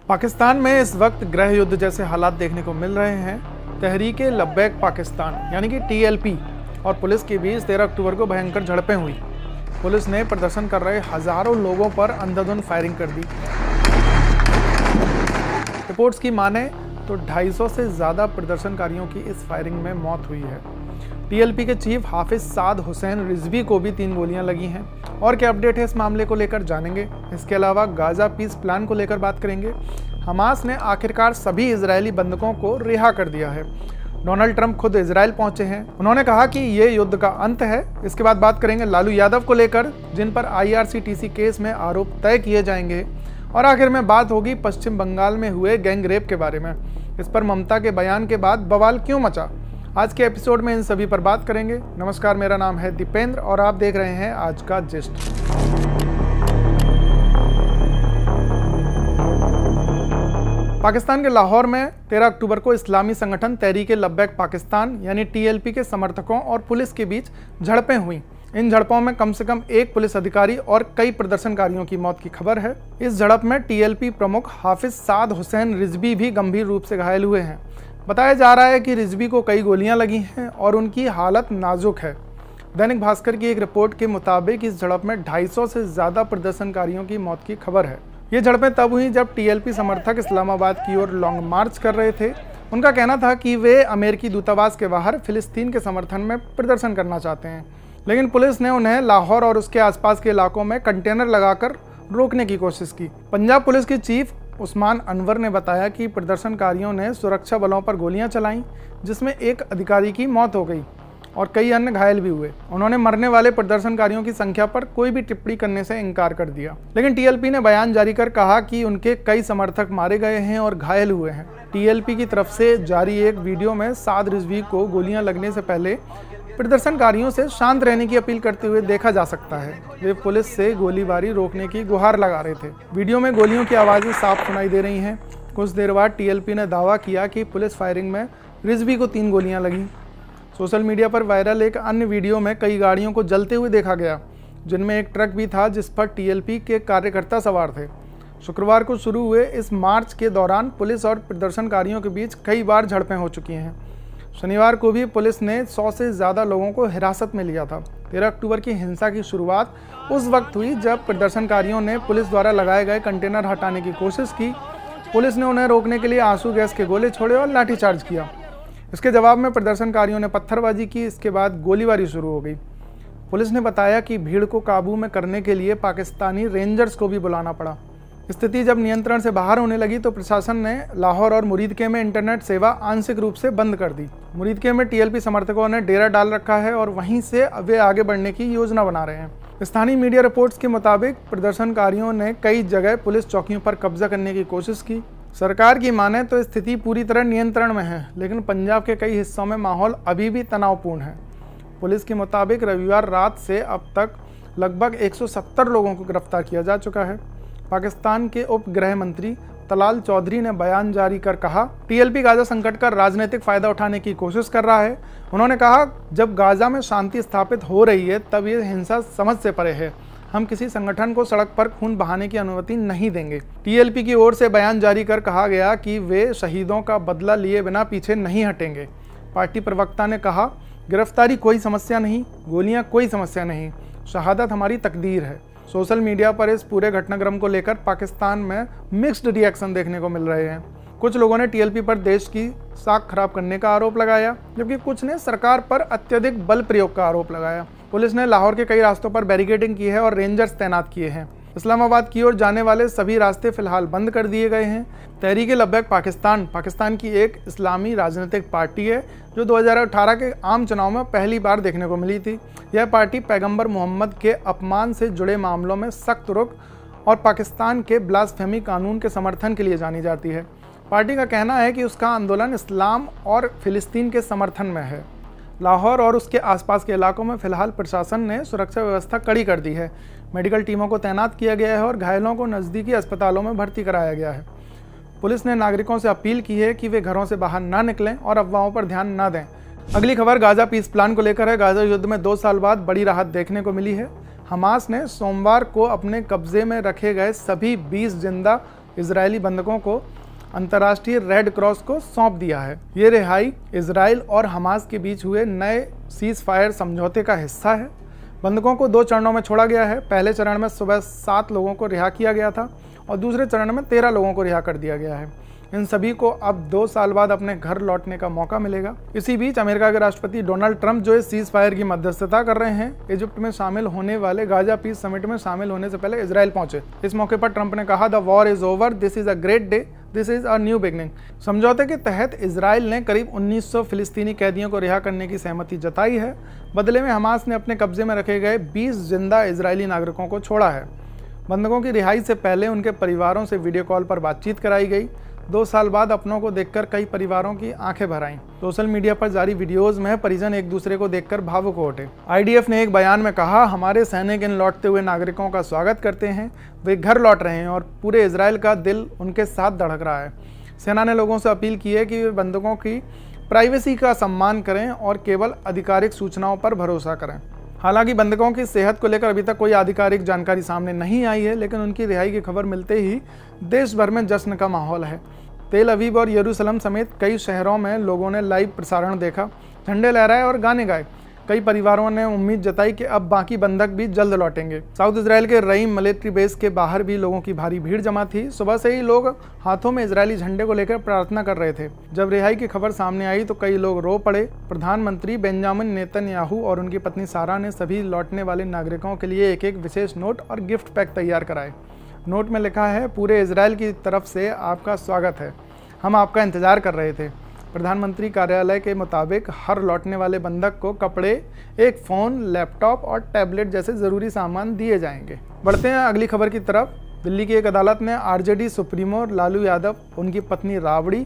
पाकिस्तान में इस वक्त गृह युद्ध जैसे हालात देखने को मिल रहे हैं। तहरीके लब्बैक पाकिस्तान यानी कि टीएलपी और पुलिस के बीच 13 अक्टूबर को भयंकर झड़पें हुई। पुलिस ने प्रदर्शन कर रहे हजारों लोगों पर अंधाधुंध फायरिंग कर दी। रिपोर्ट्स की माने तो 250 से ज़्यादा प्रदर्शनकारियों की इस फायरिंग में मौत हुई है। टीएलपी के चीफ हाफिज साद हुसैन रिजवी को भी 3 गोलियां लगी हैं। और क्या अपडेट है इस मामले को लेकर जानेंगे। इसके अलावा गाजा पीस प्लान को लेकर बात करेंगे। हमास ने आखिरकार सभी इजरायली बंधकों को रिहा कर दिया है। डोनाल्ड ट्रंप खुद इजरायल पहुंचे हैं। उन्होंने कहा कि ये युद्ध का अंत है। इसके बाद बात करेंगे लालू यादव को लेकर, जिन पर IRCTC केस में आरोप तय किए जाएंगे। और आखिर में बात होगी पश्चिम बंगाल में हुए गैंग रेप के बारे में। इस पर ममता के बयान के बाद बवाल क्यों मचा, आज के एपिसोड में इन सभी पर बात करेंगे। नमस्कार, मेरा नाम है दीपेंद्र और आप देख रहे हैं आज का जिस्ट। पाकिस्तान के लाहौर में 13 अक्टूबर को इस्लामी संगठन तहरीके लब्बैक पाकिस्तान यानी टीएलपी के समर्थकों और पुलिस के बीच झड़पें हुई। इन झड़पों में कम से कम 1 पुलिस अधिकारी और कई प्रदर्शनकारियों की मौत की खबर है। इस झड़प में टीएलपी प्रमुख हाफिज साद हुसैन रिजवी भी गंभीर रूप से घायल हुए हैं। बताया जा रहा है कि रिजवी को कई गोलियां लगी हैं और उनकी हालत नाजुक है। दैनिक भास्कर की एक रिपोर्ट के मुताबिक इस झड़प में 250 से ज़्यादा प्रदर्शनकारियों की मौत की खबर है। ये झड़पें तब हुई जब टीएलपी समर्थक इस्लामाबाद की ओर लॉन्ग मार्च कर रहे थे। उनका कहना था कि वे अमेरिकी दूतावास के बाहर फिलिस्तीन के समर्थन में प्रदर्शन करना चाहते हैं, लेकिन पुलिस ने उन्हें लाहौर और उसके आसपास के इलाकों में कंटेनर लगाकर रोकने की कोशिश की। पंजाब पुलिस के चीफ उस्मान अनवर ने बताया कि प्रदर्शनकारियों ने सुरक्षा बलों पर गोलियां चलाईं, जिसमें 1 अधिकारी की मौत हो गई और कई अन्य घायल भी हुए। उन्होंने मरने वाले प्रदर्शनकारियों की संख्या पर कोई भी टिप्पणी करने से इनकार कर दिया, लेकिन टीएलपी ने बयान जारी कर कहा कि उनके कई समर्थक मारे गए हैं और घायल हुए हैं। टीएलपी की तरफ से जारी एक वीडियो में साद रिजवी को गोलियां लगने से पहले प्रदर्शनकारियों से शांत रहने की अपील करते हुए देखा जा सकता है। वे पुलिस से गोलीबारी रोकने की गुहार लगा रहे थे। वीडियो में गोलियों की आवाज़ें साफ सुनाई दे रही हैं। कुछ देर बाद टीएलपी ने दावा किया कि पुलिस फायरिंग में रिजवी को 3 गोलियां लगीं। सोशल मीडिया पर वायरल एक अन्य वीडियो में कई गाड़ियों को जलते हुए देखा गया, जिनमें एक ट्रक भी था जिस पर टीएलपी के कार्यकर्ता सवार थे। शुक्रवार को शुरू हुए इस मार्च के दौरान पुलिस और प्रदर्शनकारियों के बीच कई बार झड़पें हो चुकी हैं। शनिवार को भी पुलिस ने 100 से ज़्यादा लोगों को हिरासत में लिया था। 13 अक्टूबर की हिंसा की शुरुआत उस वक्त हुई जब प्रदर्शनकारियों ने पुलिस द्वारा लगाए गए कंटेनर हटाने की कोशिश की। पुलिस ने उन्हें रोकने के लिए आंसू गैस के गोले छोड़े और लाठीचार्ज किया। इसके जवाब में प्रदर्शनकारियों ने पत्थरबाजी की। इसके बाद गोलीबारी शुरू हो गई। पुलिस ने बताया कि भीड़ को काबू में करने के लिए पाकिस्तानी रेंजर्स को भी बुलाना पड़ा। स्थिति जब नियंत्रण से बाहर होने लगी तो प्रशासन ने लाहौर और मुरीदके में इंटरनेट सेवा आंशिक रूप से बंद कर दी। मुरीदके में टीएलपी समर्थकों ने डेरा डाल रखा है और वहीं से वे आगे बढ़ने की योजना बना रहे हैं। स्थानीय मीडिया रिपोर्ट्स के मुताबिक प्रदर्शनकारियों ने कई जगह पुलिस चौकियों पर कब्जा करने की कोशिश की। सरकार की माने तो स्थिति पूरी तरह नियंत्रण में है, लेकिन पंजाब के कई हिस्सों में माहौल अभी भी तनावपूर्ण है। पुलिस के मुताबिक रविवार रात से अब तक लगभग 170 लोगों को गिरफ्तार किया जा चुका है। पाकिस्तान के उप गृह मंत्री तलाल चौधरी ने बयान जारी कर कहा, टीएलपी गाजा संकट का राजनीतिक फायदा उठाने की कोशिश कर रहा है। उन्होंने कहा, जब गाजा में शांति स्थापित हो रही है तब ये हिंसा समझ से परे है। हम किसी संगठन को सड़क पर खून बहाने की अनुमति नहीं देंगे। टीएलपी की ओर से बयान जारी कर कहा गया कि वे शहीदों का बदला लिए बिना पीछे नहीं हटेंगे। पार्टी प्रवक्ता ने कहा, गिरफ्तारी कोई समस्या नहीं, गोलियां कोई समस्या नहीं, शहादत हमारी तकदीर है। सोशल मीडिया पर इस पूरे घटनाक्रम को लेकर पाकिस्तान में मिक्स्ड रिएक्शन देखने को मिल रहे हैं। कुछ लोगों ने टीएलपी पर देश की साख खराब करने का आरोप लगाया, जबकि कुछ ने सरकार पर अत्यधिक बल प्रयोग का आरोप लगाया। पुलिस ने लाहौर के कई रास्तों पर बैरिकेडिंग की है और रेंजर्स तैनात किए हैं। इस्लामाबाद की ओर जाने वाले सभी रास्ते फिलहाल बंद कर दिए गए हैं। तहरीके लब्बैक पाकिस्तान की एक इस्लामी राजनीतिक पार्टी है जो 2018 के आम चुनाव में पहली बार देखने को मिली थी। यह पार्टी पैगंबर मोहम्मद के अपमान से जुड़े मामलों में सख्त रुख और पाकिस्तान के ब्लास्फेमी कानून के समर्थन के लिए जानी जाती है। पार्टी का कहना है कि उसका आंदोलन इस्लाम और फिलिस्तीन के समर्थन में है। लाहौर और उसके आसपास के इलाकों में फिलहाल प्रशासन ने सुरक्षा व्यवस्था कड़ी कर दी है। मेडिकल टीमों को तैनात किया गया है और घायलों को नज़दीकी अस्पतालों में भर्ती कराया गया है। पुलिस ने नागरिकों से अपील की है कि वे घरों से बाहर ना निकलें और अफवाहों पर ध्यान ना दें। अगली खबर गाजा पीस प्लान को लेकर है। गाजा युद्ध में 2 साल बाद बड़ी राहत देखने को मिली है। हमास ने सोमवार को अपने कब्जे में रखे गए सभी 20 जिंदा इजरायली बंधकों को अंतर्राष्ट्रीय रेड क्रॉस को सौंप दिया है। ये रिहाई इजराइल और हमास के बीच हुए नए सीज फायर समझौते का हिस्सा है। बंधकों को 2 चरणों में छोड़ा गया है। पहले चरण में सुबह 7 लोगों को रिहा किया गया था और दूसरे चरण में 13 लोगों को रिहा कर दिया गया है। इन सभी को अब 2 साल बाद अपने घर लौटने का मौका मिलेगा। इसी बीच अमेरिका के राष्ट्रपति डोनाल्ड ट्रंप जो इस सीज फायर की मध्यस्थता कर रहे हैं, इजिप्ट में शामिल होने वाले गाजा पीस समिट में शामिल होने से पहले इजराइल पहुंचे। इस मौके पर ट्रंप ने कहा, the war is over, this is a great day, this is a new beginning. समझौते के तहत इजराइल ने करीब 1900 फिलिस्तीनी कैदियों को रिहा करने की सहमति जताई है। बदले में हमास ने अपने कब्जे में रखे गए 20 जिंदा इजरायली नागरिकों को छोड़ा है। बंधकों की रिहाई से पहले उनके परिवारों से वीडियो कॉल पर बातचीत कराई गई। 2 साल बाद अपनों को देखकर कई परिवारों की आंखें भर आईं। सोशल मीडिया पर जारी वीडियोस में परिजन एक दूसरे को देखकर भावुक हो उठे। आईडीएफ ने एक बयान में कहा, हमारे सैनिक इन लौटते हुए नागरिकों का स्वागत करते हैं। वे घर लौट रहे हैं और पूरे इजराइल का दिल उनके साथ धड़क रहा है। सेना ने लोगों से अपील की है कि वे बंधकों की प्राइवेसी का सम्मान करें और केवल आधिकारिक सूचनाओं पर भरोसा करें। हालांकि बंधकों की सेहत को लेकर अभी तक कोई आधिकारिक जानकारी सामने नहीं आई है, लेकिन उनकी रिहाई की खबर मिलते ही देश भर में जश्न का माहौल है। तेल अवीव और यरूशलेम समेत कई शहरों में लोगों ने लाइव प्रसारण देखा, झंडे लहराए और गाने गाए। कई परिवारों ने उम्मीद जताई कि अब बाकी बंधक भी जल्द लौटेंगे। साउथ इजराइल के रईम मिलिट्री बेस के बाहर भी लोगों की भारी भीड़ जमा थी। सुबह से ही लोग हाथों में इजरायली झंडे को लेकर प्रार्थना कर रहे थे। जब रिहाई की खबर सामने आई तो कई लोग रो पड़े। प्रधानमंत्री बेंजामिन नेतन्याहू और उनकी पत्नी सारा ने सभी लौटने वाले नागरिकों के लिए एक विशेष नोट और गिफ्ट पैक तैयार कराए। नोट में लिखा है, पूरे इजराइल की तरफ से आपका स्वागत है, हम आपका इंतजार कर रहे थे। प्रधानमंत्री कार्यालय के मुताबिक हर लौटने वाले बंधक को कपड़े, एक फ़ोन, लैपटॉप और टैबलेट जैसे ज़रूरी सामान दिए जाएंगे। बढ़ते हैं अगली खबर की तरफ। दिल्ली की एक अदालत ने आरजेडी सुप्रीमो लालू यादव, उनकी पत्नी राबड़ी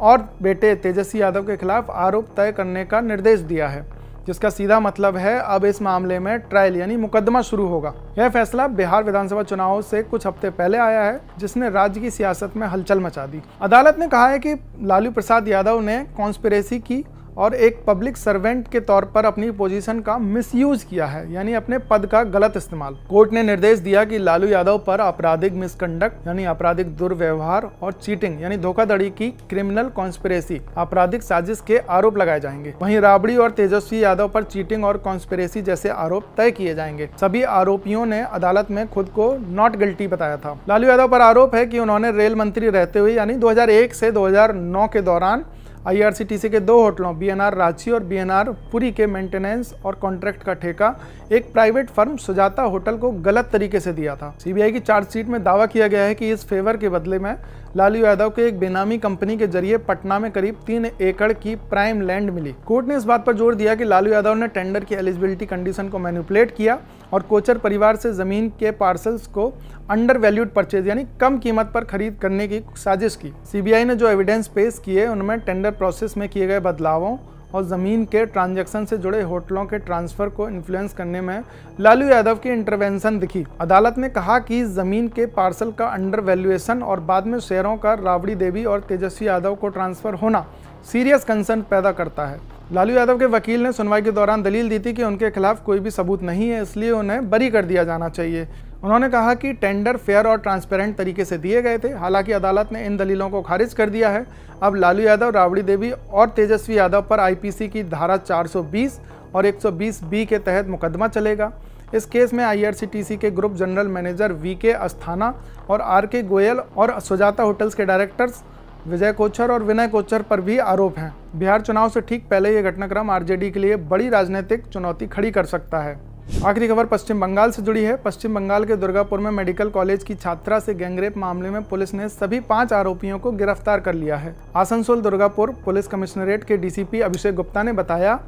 और बेटे तेजस्वी यादव के खिलाफ आरोप तय करने का निर्देश दिया है, जिसका सीधा मतलब है अब इस मामले में ट्रायल यानी मुकदमा शुरू होगा। यह फैसला बिहार विधानसभा चुनाव से कुछ हफ्ते पहले आया है, जिसने राज्य की सियासत में हलचल मचा दी। अदालत ने कहा है कि लालू प्रसाद यादव ने कॉन्स्पिरेसी की और एक पब्लिक सर्वेंट के तौर पर अपनी पोजीशन का मिसयूज किया है, यानी अपने पद का गलत इस्तेमाल। कोर्ट ने निर्देश दिया कि लालू यादव पर आपराधिक मिसकंडक्ट यानी आपराधिक दुर्व्यवहार और चीटिंग यानी धोखाधड़ी की क्रिमिनल कॉन्स्पिरेसी आपराधिक साजिश के आरोप लगाए जाएंगे। वहीं राबड़ी और तेजस्वी यादव पर चीटिंग और कॉन्स्पिरेसी जैसे आरोप तय किए जाएंगे। सभी आरोपियों ने अदालत में खुद को नॉट गिल्टी बताया था। लालू यादव पर आरोप है कि उन्होंने रेल मंत्री रहते हुए यानी 2001 से 2009 के दौरान IRCTC के 2 होटलों BNR रांची और BNR पुरी के मेंटेनेंस और कॉन्ट्रैक्ट का ठेका एक प्राइवेट फर्म सुजाता होटल को गलत तरीके से दिया था। CBI की चार्जशीट में दावा किया गया है कि इस फेवर के बदले में लालू यादव के एक बेनामी कंपनी के जरिए पटना में करीब 3 एकड़ की प्राइम लैंड मिली। कोर्ट ने इस बात पर जोर दिया कि लालू यादव ने टेंडर की एलिजिबिलिटी कंडीशन को मैनिपुलेट किया और कोचर परिवार से जमीन के पार्सल्स को अंडर वैल्यूड परचेज यानी कम कीमत पर खरीद करने की साजिश की। CBI ने जो एविडेंस पेश किए उनमें टेंडर प्रोसेस में किए गए बदलावों और ज़मीन के ट्रांजैक्शन से जुड़े होटलों के ट्रांसफ़र को इन्फ्लुएंस करने में लालू यादव की इंटरवेंशन दिखी। अदालत ने कहा कि ज़मीन के पार्सल का अंडर वैल्यूएशन और बाद में शेयरों का राबड़ी देवी और तेजस्वी यादव को ट्रांसफ़र होना सीरियस कंसर्न पैदा करता है। लालू यादव के वकील ने सुनवाई के दौरान दलील दी थी कि उनके खिलाफ कोई भी सबूत नहीं है, इसलिए उन्हें बरी कर दिया जाना चाहिए। उन्होंने कहा कि टेंडर फेयर और ट्रांसपेरेंट तरीके से दिए गए थे। हालांकि अदालत ने इन दलीलों को खारिज कर दिया है। अब लालू यादव, राबड़ी देवी और तेजस्वी यादव पर IPC की धारा 420 और 120B के तहत मुकदमा चलेगा। इस केस में IRCTC के group general manager VK Asthana और RK गोयल और सुजाता होटल्स के डायरेक्टर्स विजय कोचर और विनय कोचर पर भी आरोप हैं। बिहार चुनाव से ठीक पहले यह घटनाक्रम RJD के लिए बड़ी राजनीतिक चुनौती खड़ी कर सकता है। आखिरी खबर पश्चिम बंगाल से जुड़ी है। पश्चिम बंगाल के दुर्गापुर में मेडिकल कॉलेज की छात्रा से गैंगरेप मामले में पुलिस ने सभी 5 आरोपियों को गिरफ्तार कर लिया है। आसनसोल दुर्गापुर पुलिस कमिश्नरेट के DCP अभिषेक गुप्ता ने बताया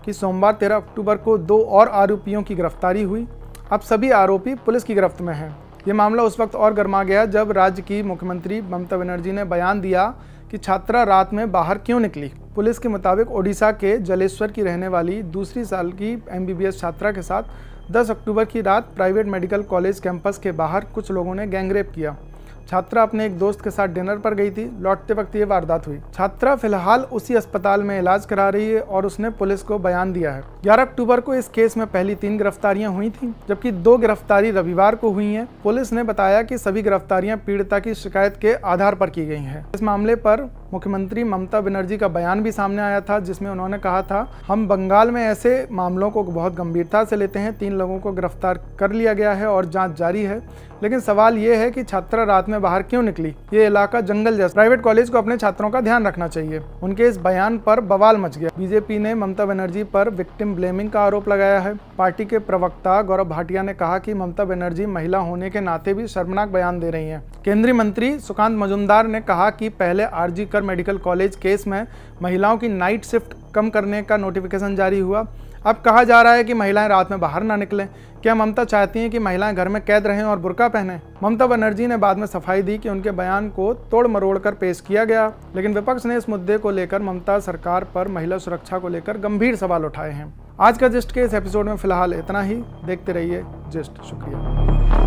कि सोमवार 13 अक्टूबर को 2 और आरोपियों की गिरफ्तारी हुई। अब सभी आरोपी पुलिस की गिरफ्त में हैं। ये मामला उस वक्त और गर्मा गया जब राज्य की मुख्यमंत्री ममता बनर्जी ने बयान दिया कि छात्रा रात में बाहर क्यों निकली। पुलिस के मुताबिक ओडिशा के जलेश्वर की रहने वाली दूसरी साल की MBBS छात्रा के साथ 10 अक्टूबर की रात प्राइवेट मेडिकल कॉलेज कैंपस के बाहर कुछ लोगों ने गैंगरेप किया। छात्रा अपने एक दोस्त के साथ डिनर पर गई थी। लौटते वक्त ये वारदात हुई। छात्रा फिलहाल उसी अस्पताल में इलाज करा रही है और उसने पुलिस को बयान दिया है। 11 अक्टूबर को इस केस में पहली 3 गिरफ्तारियां हुई थी, जबकि 2 गिरफ्तारी रविवार को हुई हैं। पुलिस ने बताया कि सभी गिरफ्तारियां पीड़िता की शिकायत के आधार पर की गई हैं। इस मामले पर मुख्यमंत्री ममता बनर्जी का बयान भी सामने आया था, जिसमें उन्होंने कहा था, हम बंगाल में ऐसे मामलों को बहुत गंभीरता से लेते हैं। 3 लोगों को गिरफ्तार कर लिया गया है और जांच जारी है, लेकिन सवाल ये है कि छात्रा रात में बाहर क्यों निकली। ये इलाका जंगल जैसा। प्राइवेट कॉलेज को अपने छात्रों का ध्यान रखना चाहिए। उनके इस बयान पर बवाल मच गया। बीजेपी ने ममता बनर्जी पर विक्टिम ब्लेमिंग का आरोप लगाया है। पार्टी के प्रवक्ता गौरव भाटिया ने कहा कि ममता बनर्जी महिला होने के नाते भी शर्मनाक बयान दे रही हैं। केंद्रीय मंत्री सुकांत मजूमदार ने कहा कि पहले आरजी कर मेडिकल कॉलेज केस में महिलाओं की नाइट शिफ्ट कम करने का नोटिफिकेशन जारी हुआ। अब कहा जा रहा है कि महिलाएं रात में बाहर ना निकलें। क्या ममता चाहती हैं कि महिलाएं घर में कैद रहें और बुर्का पहनें? ममता बनर्जी ने बाद में सफाई दी कि उनके बयान को तोड़ मरोड़ कर पेश किया गया, लेकिन विपक्ष ने इस मुद्दे को लेकर ममता सरकार पर महिला सुरक्षा को लेकर गंभीर सवाल उठाए हैं। आज का जिस्ट के इस एपिसोड में फिलहाल इतना ही। देखते रहिए जिस्ट। शुक्रिया।